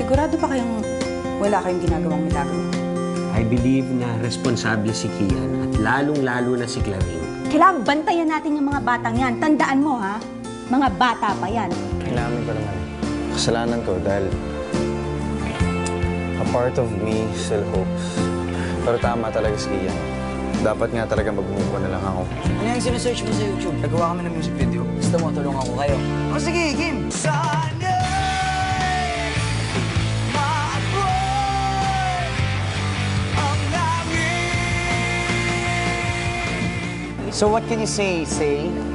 Sigurado pa kayong wala kayong ginagawang milagro? I believe na responsable si Kian at lalong-lalo na si Claring. Kailangan bantayan natin yung mga batang yan. Tandaan mo, ha? Mga bata pa yan. Kailangan ko naman. Kasalanan ko dahil a part of me still hopes. Pero tama talaga si Kian. Dapat nga talaga mag-move on na lang ako. Ano yung sinesearch mo sa YouTube? Nagawa kami ng music video. Gusto mo, tulungan ko kayo. O sige, game! So what can you say?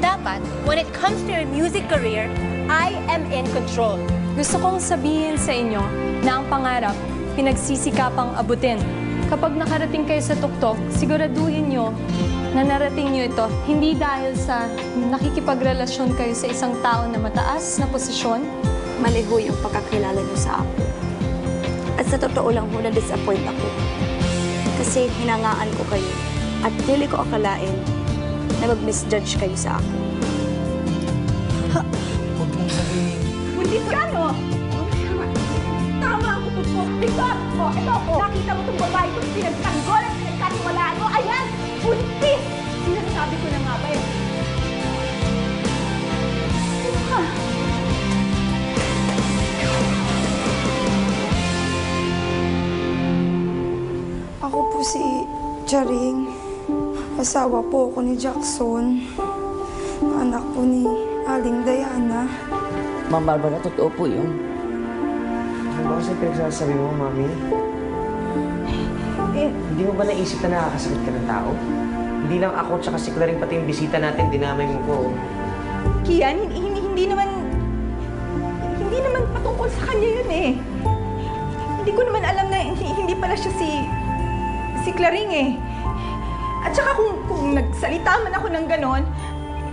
Dapat, when it comes to your music career, I am in control. Gusto kong sabihin sa inyo na ang pangarap, pinagsisikapang abutin. Kapag nakarating kayo sa tuktok, siguraduhin nyo na narating nyo ito hindi dahil sa nakikipagrelasyon kayo sa isang tao na mataas na posisyon. Mali ho yung pagkakilala niyo sa ako. At sa totoo lang ho, na-disappoint ako. Kasi hinangaan ko kayo at dili ko akalain na mag-misjudge kayo sa ako. Huwag mong sabihin. Buntis ka, no? Tama ang kutot mo. Ito, nakita mo itong babae kong pinagtanggol at pinagkatiwalaan mo. Ayan, buntis! Sinasabi ko na nga ba eh. Ano ka? Ako po si Charing. Asawa po ako ni Jackson. Anak po ni Aling Diana. Ma'am Barbara, totoo po yun. Ano ba kasi pinagsasabi mo, Mami? Hindi mo ba naisip na nakakasakit ka ng tao? Hindi lang ako tsaka si Claring, pati yung bisita natin, dinamay mo ko. Kian, hindi naman patungkol sa kanya yun eh. Hindi ko naman alam na hindi pala siya si Claring eh. At saka kung nagsalita man ako ng ganon,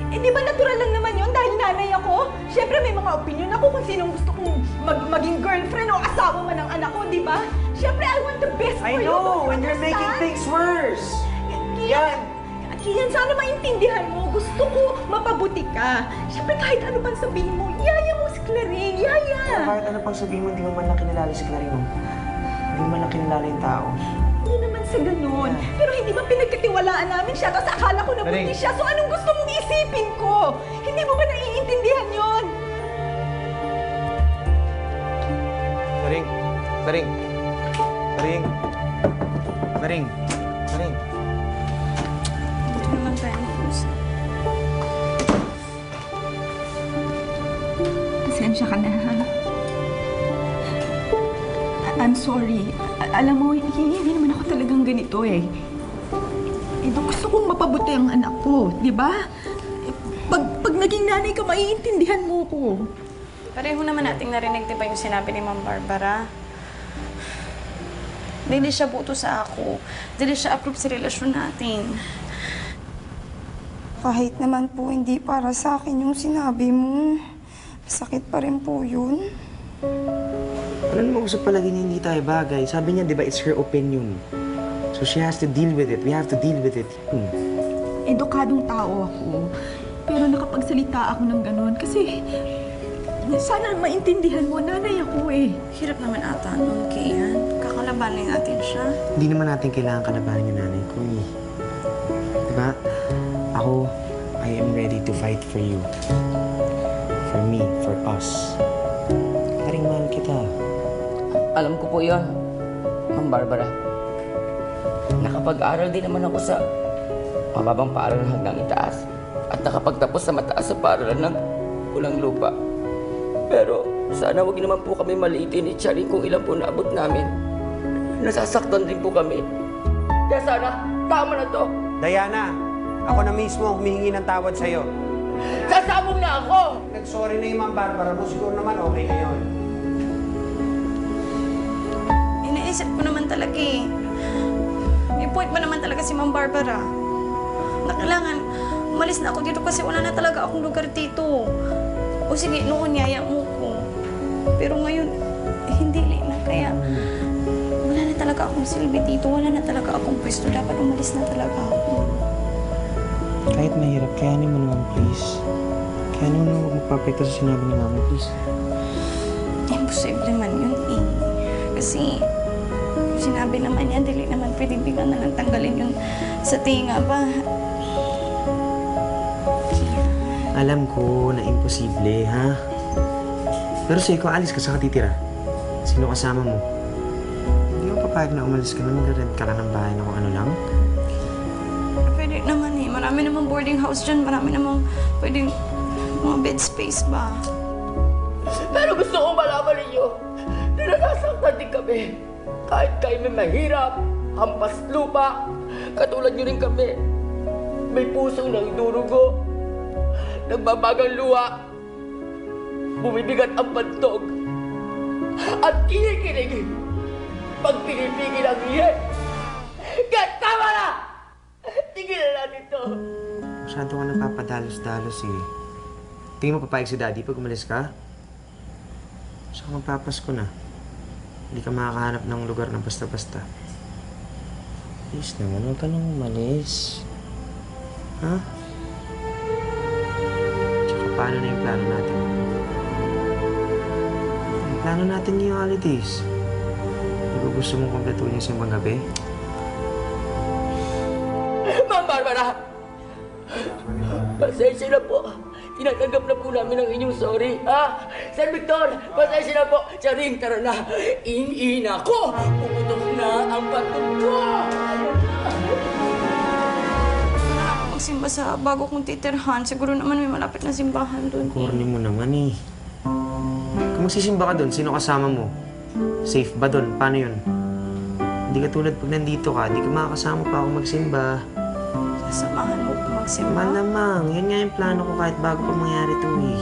di ba natural lang naman yun dahil nanay ako? Siyempre may mga opinion ako kung sinong gusto kong maging girlfriend o asawa man ng anak ko, di ba? Siyempre, I want the best for you. I know, and you're making things worse. Kian, sana maintindihan mo. Gusto ko mapabuti ka. Siyempre, kahit ano pang sabihin mo, yaya mo si Claring, yaya. Kahit ano pang sabihin mo, hindi mo man lang kinilala si Claring mo. Hindi mo man lang kinilala yung tao. Hindi naman sa ganun. Pero hindi ba pinagkatiwalaan namin siya? Tapos akala ko na buntis siya. So anong gusto mong isipin ko? Hindi mo ba naiintindihan yon? Claring! Claring! Claring! Claring! Claring! Dito naman tayo mag-usap. Pasensya ka na, ha? I'm sorry. Alam mo, hindi naman ako talagang ganito eh. Gusto kong mapabuti ang anak ko, di ba? Pag naging nanay ka, maiintindihan mo ko. Pareho naman nating narinig, di ba, yung sinabi ni Ma'am Barbara? Hindi siya buto sa ako. Hindi siya approve sa relasyon natin. Kahit naman po hindi para sa akin yung sinabi mo, sakit pa rin po yun. Ano naman usap palagi na hindi tayo bagay? Sabi niya, di ba, it's her opinion. So she has to deal with it. We have to deal with it. Edukadong tao ako. Pero nakapagsalita ako ng ganun. Kasi sana maintindihan mo, nanay ako eh. Hirap naman ata nun, Kian. Kakalabanin natin siya. Hindi naman natin kailangan kalabanin yung nanay ko eh. Di ba? Ako, I am ready to fight for you. For me, for us. Karing mahal kita. Alam ko po yun, Ma'am Barbara. Nakapag-aral din naman ako sa mababang paaralan hanggang itaas. At nakapagtapos sa mataas sa paaralan ng ulang lupa. Pero sana huwag naman po kami maliitin ni Charing kung ilan po naabot namin. Nasasaktan din po kami. Kaya sana, tama na to. Diana, ako na mismo ang humihingi ng tawad sa'yo. Sasabog na ako! Nag-sorry na yung Ma'am Barbara mo, siguro naman okay na yun. Iniisip ko naman talaga eh. May point ba naman talaga si Ma'am Barbara? Na kailangan, umalis na ako dito kasi wala na talaga akong lugar dito. O sige, noon yaya mo ko. Pero ngayon, hindi na. Kaya, wala na talaga akong silbi dito. Wala na talaga akong pwesto. Dapat umalis na talaga ako. Kahit mahirap, kayanin mo naman, please. Kayanin mo naman magpapekto sa sinabi ni Mama, please. Imposible man yun eh. Kasi sinabi naman niya, dili naman pwedeng bigyan na lang tanggalin yun sa tinga ba. Alam ko na imposible, ha? Pero sa'yo, kung alis ka, saan ka titira? Sino kasama mo? Hindi mo papayag na umalis ka na, mag-rent ka lang ng bahay na kung ano lang. Pwede naman eh. Marami namang boarding house dyan. Marami namang pwedeng mga bed space ba. Pero gusto kong malaman ninyo na nasasaktan din kami. Kahit kayo may mahirap, hampas lupa, katulad nyo rin kami. May pusong nagdurugo, nagbabagang luha, bumibigat ang pantog, at kinikilig pag pinipigil ang iyan. Kaya tama na! Tigilan natin to! Masyado ka napapadalos-dalos eh. Tingin mo papayag si Daddy pag umalis ka? Saka magpapasko na. Hindi ka makakahanap ng lugar na basta-basta. Please naman, huwag ka nang umalis. Ha? Tsaka paano na yung plano natin? Yung plano natin yung holidays. Di ba gusto mong kompletuhin yung simbang gabi? Ma'am Barbara! Pasensya na po. Tinatanggap na po namin ang inyong sorry, ha? Sir Victor, pasensya na po. Charing, tara na. In-ina ko! Puputok na ang patog ko! Magsimba sa bago kong titirhan. Siguro naman may malapit na simbahan doon. Corny mo naman eh. Kung magsisimba ka doon, sino kasama mo? Safe ba doon? Paano yun? Hindi ka tulad pag nandito ka, hindi ka makakasama pa ako magsimba. Sasamahan mo kung magsimba? Malamang. Yan nga yung plano ko kahit bago pa mangyari ito eh.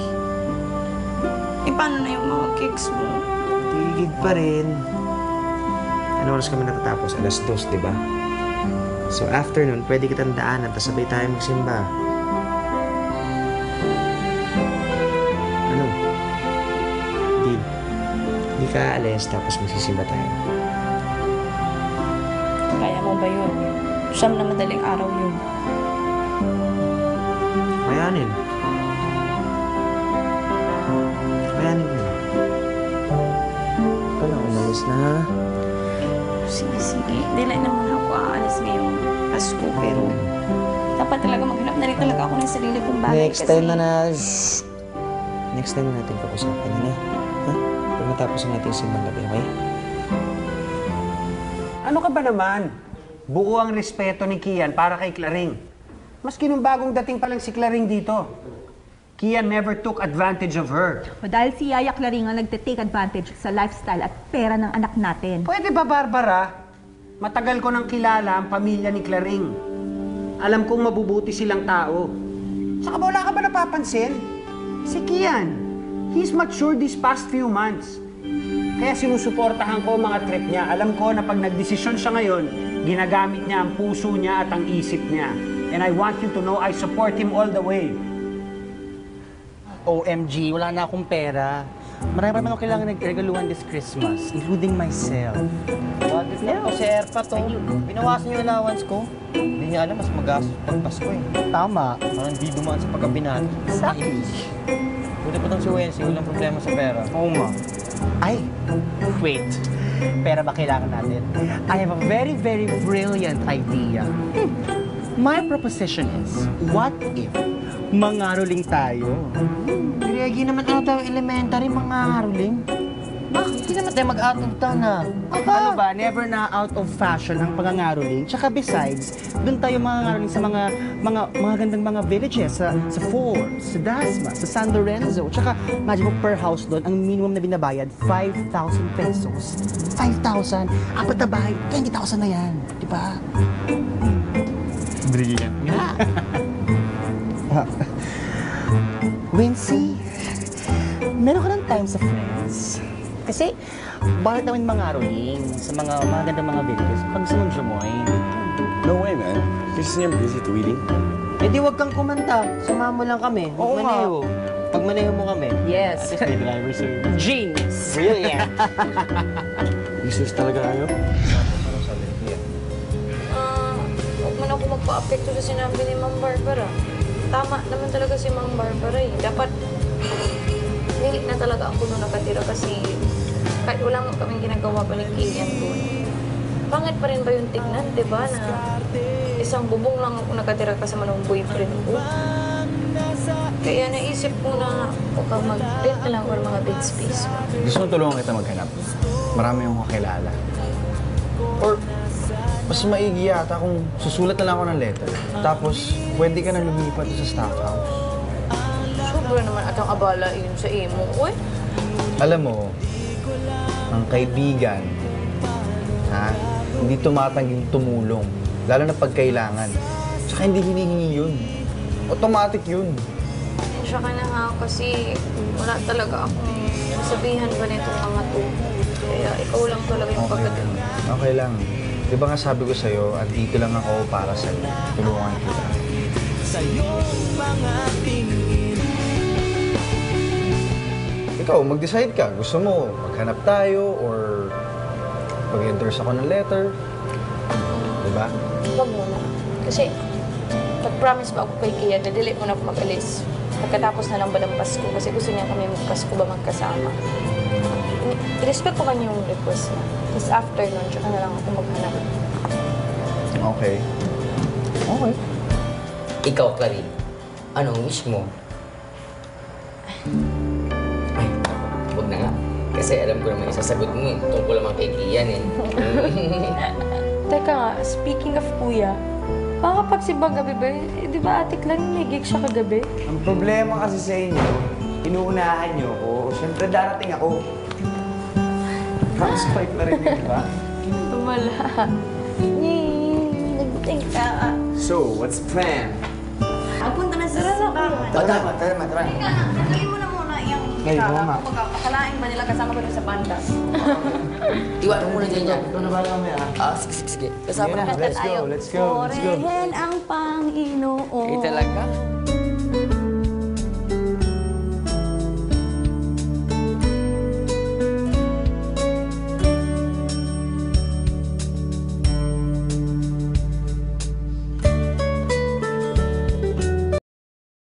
Eh, paano na yung mga cakes mo? Tigid pa rin. Ano oras kami natatapos? 2:00, di ba? So after nun, pwede kitang daanan, tapos sabay tayo magsimba. Ano? Deal. Hindi ka aalis, tapos magsisimba tayo. Kaya mo ba yun? Siyam na madaling araw yun. Kayanin. Kayanin mo. Ikaw na, umalis na ha? Sige, sige. Di lang naman ako aalis ngayong Pasko, pero dapat talaga maghanap na rin talaga ako ng sarili kong bagay. Next time na Shhh! Next time na natin pag-usapan yun, ha? Pag matapos na natin yung simbang gabi, okay? Ano ka ba naman? Buo ang respeto ni Kian para kay Claring. Maski nung bagong dating pa lang si Claring dito. Kian never took advantage of her. O dahil si Yaya Claring ang nagte-take advantage sa lifestyle at pera ng anak natin. Pwede ba, Barbara? Matagal ko nang kilala ang pamilya ni Claring. Alam kong mabubuti silang tao. Saka wala ka ba napapansin? Si Kian, he's matured these past few months. Kaya sinusuportahan ko ang mga trip niya. Alam ko na pag nagdesisyon siya ngayon, ginagamit niya ang puso niya at ang isip niya. And I want you to know I support him all the way. OMG, wala na akong pera. Marami pa naman ako kailangan nagregaluhan this Christmas, including myself. What if lang po si Erpa to? Binawasan yung allowance ko. Hindi niya alam, mas magastos pag Pasko eh. Tama. Parang di dumaan sa paggabi natin. Exactly. Buti pa tong si Wency, walang problema sa pera. Oo nga. Ay, wait. Pera ba kailangan natin? I have a very, very brilliant idea. My proposition is, what if mangaroling tayo? Reagi naman ata yung elementary, mga haruling. Bakit? Hindi naman tayo mag-out of town na. Ano ba, never na out of fashion ang pangangaroling. Tsaka besides, doon tayo mangangaroling sa mga gandang mga villages, sa Forbes, sa Dasma, sa San Lorenzo. Tsaka, imagine mo per house doon, ang minimum na binabayad, 5,000 pesos. 5,000? Apat na bahay, 20,000 na yan. Di ba? Brilliant. Yeah. Wincy, meron ka ng time sa friends. Kasi, bakit namin mangaroling sa mga gandang mga villages kung gusto mong jomoy? No way, man. Kasi niya busy tweeting. Eh di wag kang kumanta. Samahan mo lang kami. Oo nga. Magmaneho. Pag maneho mo kami. Yes. At least may driver service. Genius. Brilliant. Business talaga kayo? Huwag man ako magpa-apekto sa sinabi ni Ma'am Barbara. Tama naman talaga si Ma'am Barbara eh. Dapat, nilit na talaga ako nung nakatira kasi kahit wala mo kaming ginagawa pa ni Kian doon, pangit pa rin ba yung tignan, di ba? Na isang bubong lang ako nakatira kasama ng boyfriend ko. Kaya naisip ko na baka mag-rent na lang or mga bed space. Gusto mo tulungan kita maghanap? Marami akong kakilala. Or, mas maigi yata kung susulat na lang ako ng letter. Tapos, pwede ka na lumipat sa staff house. Sobra naman at ang abala yun sa imo. Uy, Alam mo, ang kaibigan, hindi tumatangging tumulong. Lalo na pag kailangan. Tsaka hindi hinihingi yun. Automatic yun. siya ka na nga kasi wala talaga akong sabihan ba nitong mga to. Kaya ikaw lang talaga yung pagkatulong. Okay lang. Di ba nga sabi ko sa'yo, andito lang ako para sa'yo. Tulungan kita. Ikaw, mag-decide ka. Gusto mo maghanap tayo or pag-endorse ako ng letter? Di ba? Huwag muna. Kasi nag-promise pa ako kay Kia na dili ko na ako mag-alis. Pagkatapos na lang ba ng Pasko kasi gusto niya kami mag-Pasko ba magkasama. I-respect ko kanya yung request niya. Tapos after nun, tsaka na lang ako maghanap. Okay. Okay. Ikaw, Clary, anong wish mo? Ay, huwag na nga. Kasi alam ko naman isasagot mo eh. Tungkol naman kay Kian eh. Teka nga, speaking of kuya, baka pag si Bagabi ba, eh, di ba ate Clary may gig siya kagabi? Ang problema kasi sa inyo, inuunahan niyo ako. Siyempre darating ako. Spike na rin yun, di ba? Wala. Nag-think ka. So, what's plan? Punta na sila sa kaman. Tama. Teka na, tanggalin mo na muna yung Ay, gitara. mama. Pakalain ba nila kasama ko dun sa banda? Iwan mo muna dyan dyan. Ito na ba kami, Sige. Kasama Sige na, na. let's go. Purihin ang Panginoon. Eh, talaga?